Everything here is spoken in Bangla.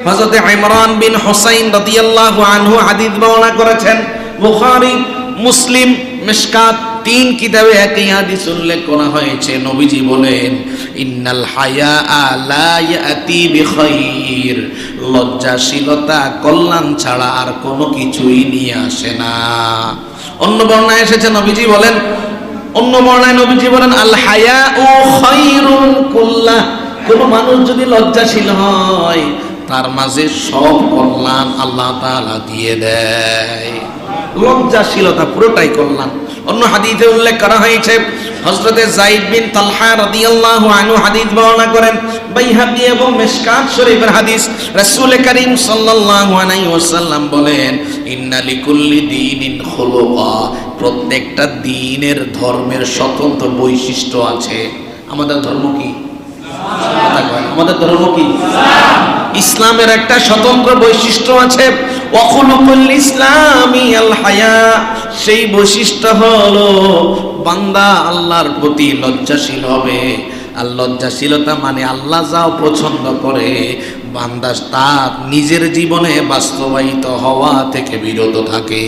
হযরত ইমরান বিন হুসাইন রাদিয়াল্লাহু আনহু হাদিস বর্ণনা করেছেন। বুখারী, মুসলিম, মিশকাত তিন কিতাবে একই হাদিস উল্লেখ করা হয়েছে। নবীজি বলেন, ইন্নাল হায়া লা ইয়াতি বিখাইর, লজ্জাশীলতা কল্যাণ ছাড়া আর কোনো কিছুই নিয়ে আসে না। অন্য বর্ণনায় এসেছে নবীজি বলেন, আল হায়াউ খায়রুন কুল্লাহ, কোন মানুষ যদি লজ্জাশীল হয় তার মাঝে সব কল্যাণ আল্লাহ তাআলা দিয়ে দেয়। লজ্জাশীলতা পুরোটাই কল্যাণ। অন্য হাদিসে উল্লেখ করা হয়েছে, হযরতে যায়েদ বিন তালহা রাদিয়াল্লাহু আনহু হাদিস বর্ণনা করেন, বাইহাকী এবং মিশকাত শরীফের হাদিস। রাসূল করিম সাল্লাল্লাহু আলাইহি ওয়াসাল্লাম বলেন, ইন্না লিকুল্লি দীনিন খুলুকা, প্রত্যেকটা দ্বীনের ধর্মের স্বতন্ত্র বৈশিষ্ট্য আছে। আমাদের ধর্ম কি? আমাদের ধর্ম কি? ইসলামের একটা স্বতন্ত্র বৈশিষ্ট্য আছে। ওয়াখুলুকুল ইসলামি আল হায়া, সেই বৈশিষ্ট্য হলো বান্দা আল্লাহর প্রতি লজ্জাশীল হবে। আর লজ্জাশীলতা মানে আল্লাহ যাও পছন্দ করে বান্দা তার নিজের জীবনে বাস্তবায়িত হওয়া থেকে বিরত থাকে।